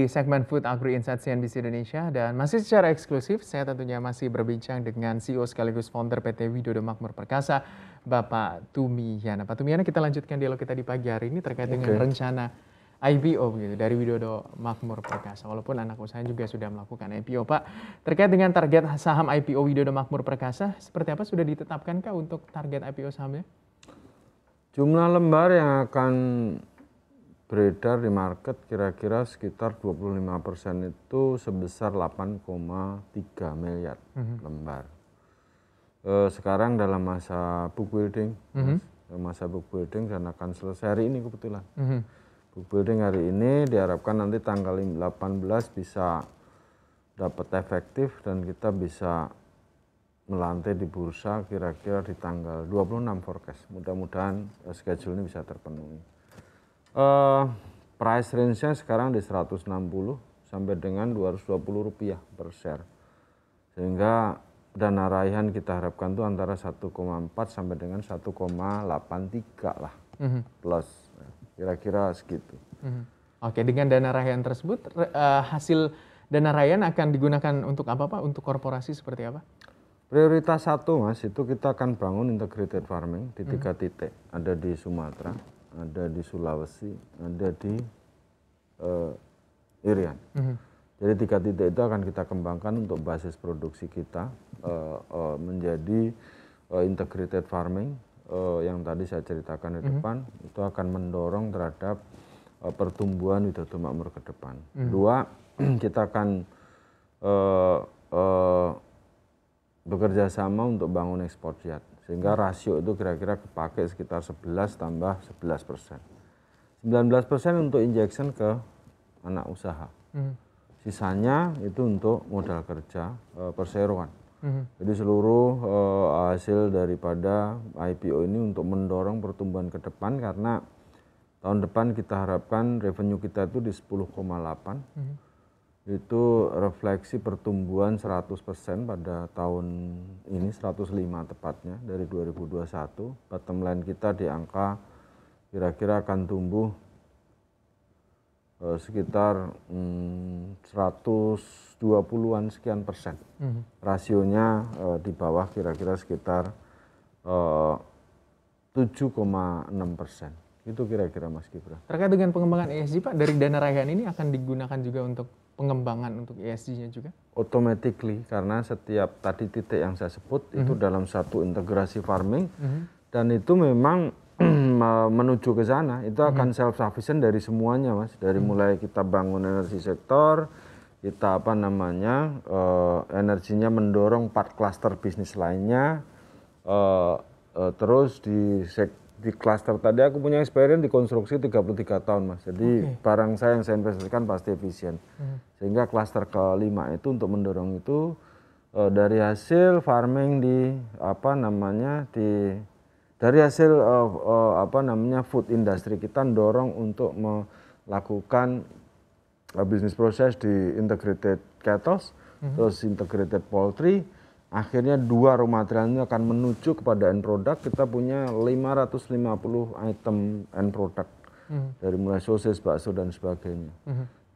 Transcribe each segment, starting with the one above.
di segmen Food Agri Insight CNBC Indonesia dan masih secara eksklusif saya tentunya masih berbincang dengan CEO sekaligus founder PT Widodo Makmur Perkasa, Bapak Tumiyana. Pak Tumiyana, kita lanjutkan dialog kita di pagi hari ini terkait dengan rencana IPO gitu dari Widodo Makmur Perkasa. Walaupun anak usaha juga sudah melakukan IPO, Pak. Terkait dengan target saham IPO Widodo Makmur Perkasa, seperti apa sudah ditetapkankah untuk target IPO sahamnya? Jumlah lembar yang akan beredar di market kira-kira sekitar 25% itu sebesar 8,3 miliar lembar. Sekarang dalam masa book building, dan akan selesai hari ini kebetulan. Book building hari ini diharapkan nanti tanggal 18 bisa dapat efektif dan kita bisa melantai di bursa kira-kira di tanggal 26 forecast. Mudah-mudahan schedule ini bisa terpenuhi. Price range-nya sekarang di 160 sampai dengan 220 rupiah per share. Sehingga dana raihan kita harapkan itu antara 1,4 sampai dengan 1,83 lah. Plus kira-kira segitu. Oke, dengan dana raihan tersebut hasil dana raihan akan digunakan untuk apa, Pak? Untuk korporasi seperti apa? Prioritas satu, Mas, itu kita akan bangun integrated farming di 3 titik. Ada di Sumatera, ada di Sulawesi, ada di Irian. Jadi 3 titik itu akan kita kembangkan untuk basis produksi kita menjadi integrated farming yang tadi saya ceritakan di depan. Itu akan mendorong terhadap pertumbuhan Widodo Makmur ke depan. Dua, kita akan bekerja sama untuk bangun ekspor jet. Sehingga rasio itu kira-kira kepake sekitar 11 tambah 11%. 19% untuk injection ke anak usaha. Sisanya itu untuk modal kerja perseroan. Jadi seluruh hasil daripada IPO ini untuk mendorong pertumbuhan ke depan karena tahun depan kita harapkan revenue kita itu di 10,8. Itu refleksi pertumbuhan 100% pada tahun ini, 105 tepatnya dari 2021. Bottom line kita di angka kira-kira akan tumbuh sekitar 120-an sekian persen. Rasionya di bawah kira-kira sekitar 7,6%. Itu kira-kira Mas Gibran. Terkait dengan pengembangan ESG, Pak, dari dana raihan ini akan digunakan juga untuk pengembangan untuk ESG-nya juga? Automatically, karena setiap tadi titik yang saya sebut itu dalam satu integrasi farming dan itu memang menuju ke sana, itu akan self sufficient dari semuanya, Mas. Dari mulai kita bangun energi sektor, kita energinya mendorong 4 klaster bisnis lainnya, terus di klaster tadi aku punya experience di konstruksi 33 tahun, Mas. Jadi barang saya yang saya investasikan pasti efisien. Sehingga klaster kelima itu untuk mendorong itu dari hasil farming dari hasil food industry kita dorong untuk melakukan bisnis proses di integrated cattle, terus integrated poultry. Akhirnya 2 raw material ini akan menuju kepada end product. Kita punya 550 item end product. Dari mulai sosis, bakso, dan sebagainya.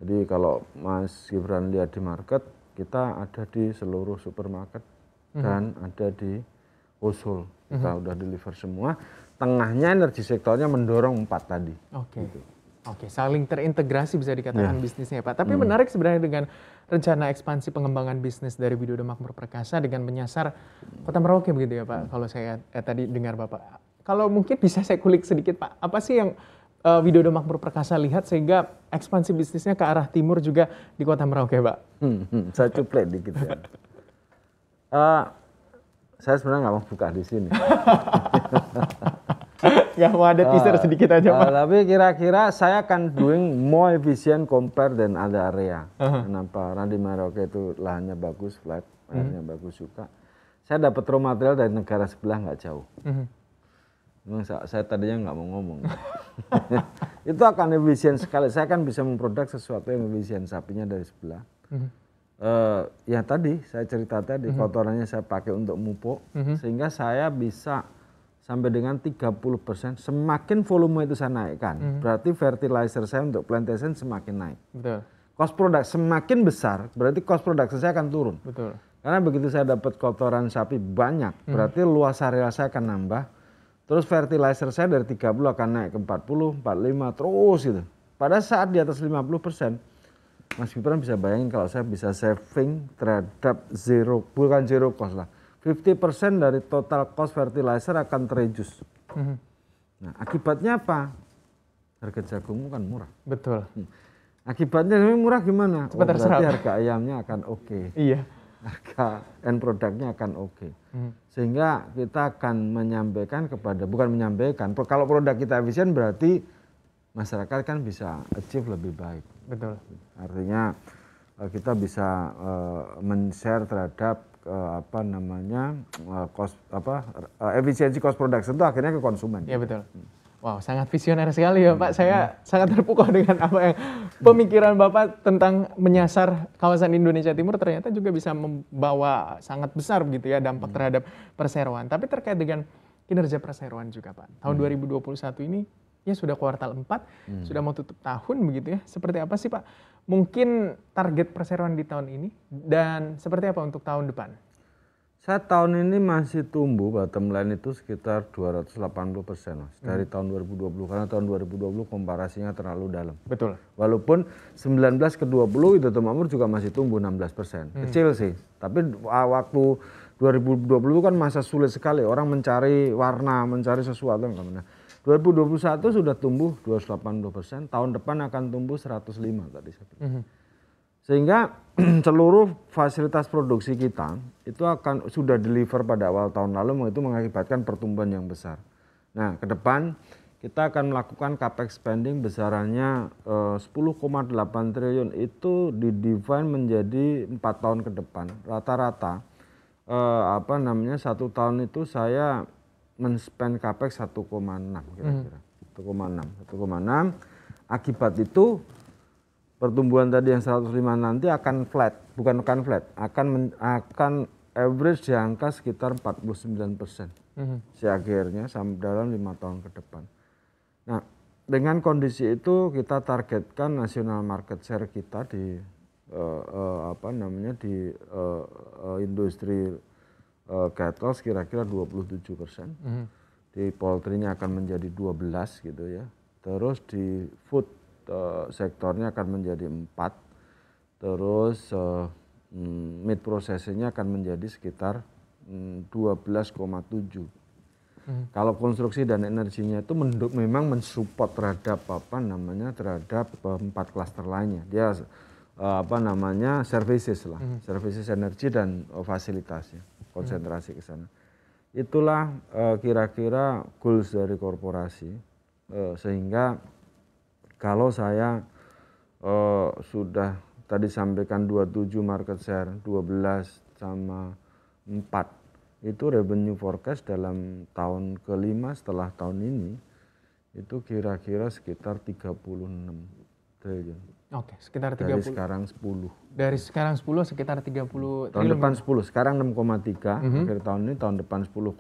Jadi kalau Mas Gibran lihat di market, kita ada di seluruh supermarket dan ada di household. Kita udah deliver semua. Tengahnya energi sektornya mendorong 4 tadi. Oke, saling terintegrasi bisa dikatakan bisnisnya, Pak. Tapi menarik sebenarnya dengan rencana ekspansi pengembangan bisnis dari Widodo Makmur Perkasa dengan menyasar Kota Merauke begitu ya, Pak. Kalau saya tadi dengar Bapak. Kalau mungkin bisa saya kulik sedikit, Pak. Apa sih yang Widodo Makmur Perkasa lihat sehingga ekspansi bisnisnya ke arah timur juga di Kota Merauke, Pak? Saya cuplek dikit ya. Saya sebenarnya nggak mau buka di sini. Nggak mau ada teaser sedikit aja, Pak. Tapi kira-kira saya akan doing more efficient compare than other area. Kenapa? Karena di Merauke itu lahannya bagus, flat, airnya bagus juga. Saya dapat raw material dari negara sebelah nggak jauh. Memang saya tadinya nggak mau ngomong. Itu akan efisien sekali. Saya kan bisa memproduk sesuatu yang efisien, sapinya dari sebelah. Ya tadi saya cerita tadi kotorannya saya pakai untuk mupuk, sehingga saya bisa sampai dengan 30%. Semakin volume itu saya naikkan, berarti fertilizer saya untuk plantation semakin naik. Betul. Cost produk semakin besar, berarti cost production saya akan turun. Betul. Karena begitu saya dapat kotoran sapi banyak, berarti luas area saya akan nambah. Terus fertilizer saya dari 30 akan naik ke 40, 45, terus gitu. Pada saat di atas 50%, Mas Gibran bisa bayangin kalau saya bisa saving terhadap bukan zero cost lah. 50% dari total cost fertilizer akan terreduce. Nah, akibatnya apa? Harga jagungmu kan murah. Betul. Akibatnya murah gimana? Cepat terserap. Berarti harga ayamnya akan oke. Iya. Harga end produknya akan oke. Sehingga kita akan menyampaikan kepada, bukan menyampaikan, kalau produk kita efisien berarti masyarakat kan bisa achieve lebih baik. Betul. Artinya kita bisa men-share terhadap efisiensi cost production itu akhirnya ke konsumen. Iya betul. Wow, sangat visioner sekali ya Pak. Saya sangat terpukau dengan apa yang pemikiran Bapak tentang menyasar kawasan Indonesia Timur ternyata juga bisa membawa sangat besar begitu ya dampak terhadap perseroan. Tapi terkait dengan kinerja perseroan juga Pak. Tahun 2021 ini ya sudah kuartal 4, sudah mau tutup tahun begitu ya. Seperti apa sih Pak? Mungkin target perseroan di tahun ini dan seperti apa untuk tahun depan? Saya tahun ini masih tumbuh bottom line itu sekitar 280% Mas, dari tahun 2020 karena tahun 2020 komparasinya terlalu dalam. Betul. Walaupun 19 ke 20 itu Makmur juga masih tumbuh 16%. Kecil sih, tapi waktu 2020 kan masa sulit sekali, orang mencari warna, mencari sesuatu yang mana. 2021 sudah tumbuh 280%, tahun depan akan tumbuh 105 tadi saya bilang. Sehingga seluruh fasilitas produksi kita itu akan sudah deliver pada awal tahun lalu, itu mengakibatkan pertumbuhan yang besar. Nah, ke depan kita akan melakukan capex spending besarannya 10,8 triliun itu didefine menjadi 4 tahun ke depan. Rata-rata satu tahun itu saya men-spend capex 1,6 kira-kira. 1,6. Akibat itu pertumbuhan tadi yang 105 nanti akan flat, bukan akan flat, akan average di angka sekitar 49%. Akhirnya sampai dalam 5 tahun ke depan. Nah, dengan kondisi itu kita targetkan national market share kita di industri cattle kira-kira 27%. Di poultry-nya akan menjadi 12 gitu ya. Terus di food sektornya akan menjadi 4, terus meat processing-nya akan menjadi sekitar 12,7. Kalau konstruksi dan energinya itu memang mensupport terhadap terhadap 4 klaster lainnya. Dia services lah, services energi dan fasilitasnya, konsentrasi ke sana. Itulah kira-kira goals dari korporasi, sehingga kalau saya sudah tadi sampaikan 27 market share, 12 sama 4, itu revenue forecast dalam tahun ke-5 setelah tahun ini, itu kira-kira sekitar 36 triliun. Oke, sekitar 30. Dari sekarang 10. Dari sekarang 10 sekitar 30 triliun. Tahun depan 10, sekarang 6,3, akhir tahun ini, tahun depan 10,8.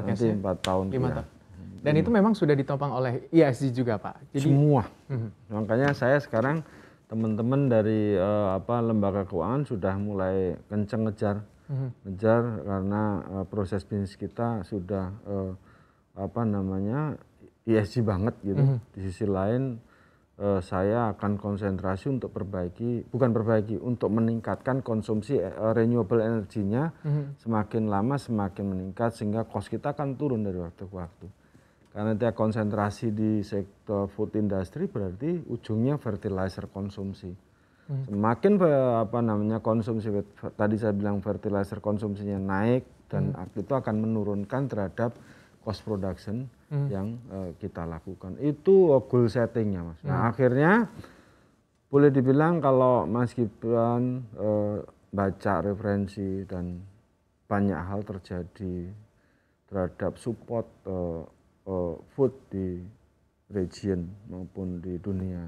Nanti 4 tahun. 5 tahun. Dan itu memang sudah ditopang oleh ESG juga Pak. Jadi, semua. Makanya saya sekarang teman-teman dari lembaga keuangan sudah mulai kenceng ngejar karena proses bisnis kita sudah ESG banget gitu. Di sisi lain saya akan konsentrasi untuk untuk meningkatkan konsumsi renewable energinya. Semakin lama semakin meningkat sehingga cost kita akan turun dari waktu ke waktu. Karena dia konsentrasi di sektor food industry berarti ujungnya fertilizer konsumsi. Semakin konsumsi, tadi saya bilang fertilizer konsumsinya naik dan itu akan menurunkan terhadap cost production yang kita lakukan. Itu goal settingnya Mas. Nah akhirnya boleh dibilang kalau Mas Gibran baca referensi dan banyak hal terjadi terhadap support food di region maupun di dunia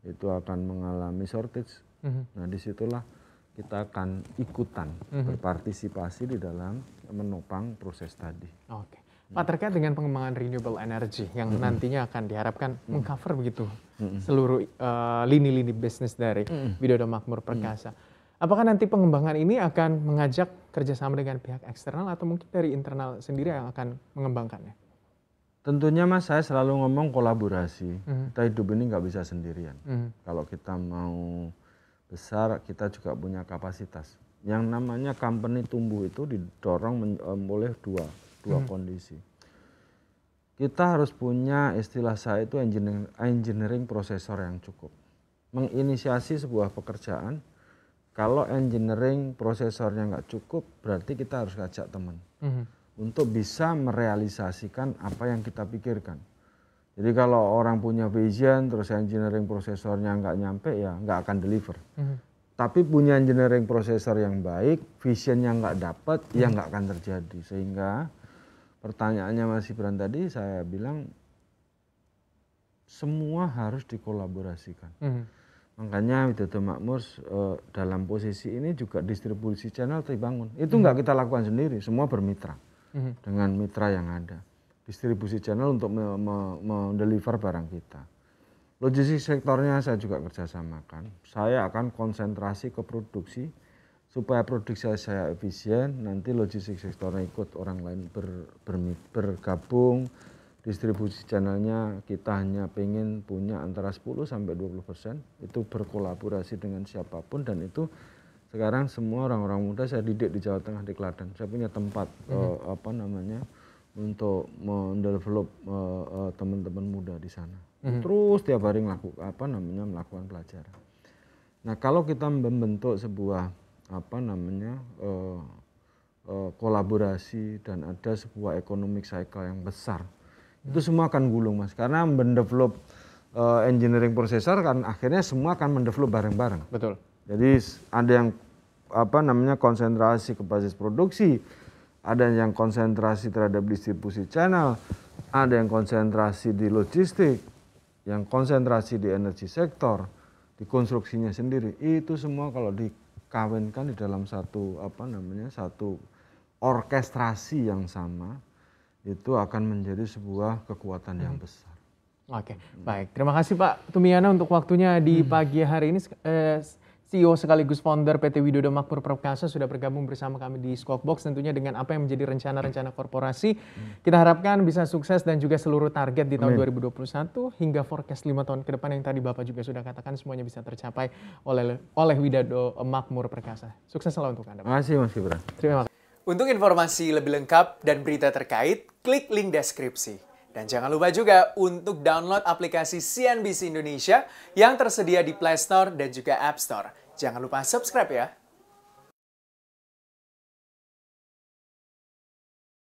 itu akan mengalami shortage. Nah disitulah kita akan ikutan berpartisipasi di dalam menopang proses tadi. Oke. Pak, terkait dengan pengembangan renewable energy yang nantinya akan diharapkan mengcover begitu seluruh lini-lini bisnis dari Widodo Makmur Perkasa. Apakah nanti pengembangan ini akan mengajak kerjasama dengan pihak eksternal atau mungkin dari internal sendiri yang akan mengembangkannya? Tentunya Mas, saya selalu ngomong kolaborasi. Kita hidup ini nggak bisa sendirian. Kalau kita mau besar, kita juga punya kapasitas. Yang namanya company tumbuh itu didorong oleh dua kondisi. Kita harus punya, istilah saya itu engineering prosesor yang cukup. Menginisiasi sebuah pekerjaan, kalau engineering prosesornya nggak cukup, berarti kita harus ngajak teman. Untuk bisa merealisasikan apa yang kita pikirkan. Jadi kalau orang punya vision, terus engineering prosesornya nggak nyampe, ya nggak akan deliver. Tapi punya engineering prosesor yang baik, visionnya nggak dapat, ya nggak akan terjadi. Sehingga pertanyaannya Mas Ibran tadi, saya bilang semua harus dikolaborasikan. Makanya Widodo Makmur dalam posisi ini juga distribusi channel dibangun. Itu nggak kita lakukan sendiri, semua bermitra dengan mitra yang ada. Distribusi channel untuk mendeliver barang kita. Logistik sektornya saya juga kerjasamakan. Saya akan konsentrasi ke produksi supaya produksi saya efisien. Nanti logistik sektornya ikut orang lain bergabung. Distribusi channelnya kita hanya pengen punya antara 10-20%. Itu berkolaborasi dengan siapapun, dan itu sekarang semua orang-orang muda saya didik di Jawa Tengah, di Klaten. Saya punya tempat untuk mendevelop teman-teman muda di sana. Terus tiap hari melakukan pelajaran. Nah, kalau kita membentuk sebuah kolaborasi dan ada sebuah economic cycle yang besar, itu semua akan gulung Mas. Karena mendevelop engineering processor kan akhirnya semua akan mendevelop bareng-bareng. Betul. Jadi ada yang konsentrasi ke basis produksi, ada yang konsentrasi terhadap distribusi channel, ada yang konsentrasi di logistik, yang konsentrasi di energi sektor, di konstruksinya sendiri. Itu semua kalau dikawinkan di dalam satu satu orkestrasi yang sama, itu akan menjadi sebuah kekuatan yang besar. Oke, baik. Terima kasih Pak Tumiana untuk waktunya di pagi hari ini. CEO sekaligus founder PT Widodo Makmur Perkasa sudah bergabung bersama kami di Squawk Box, tentunya dengan apa yang menjadi rencana-rencana korporasi. Kita harapkan bisa sukses dan juga seluruh target di tahun 2021 hingga forecast 5 tahun ke depan yang tadi Bapak juga sudah katakan semuanya bisa tercapai oleh Widodo Makmur Perkasa. Sukses selalu untuk Anda. Terima kasih Mas Gibran. Terima kasih. Untuk informasi lebih lengkap dan berita terkait, klik link deskripsi. Dan jangan lupa juga untuk download aplikasi CNBC Indonesia yang tersedia di Play Store dan juga App Store. Jangan lupa subscribe ya.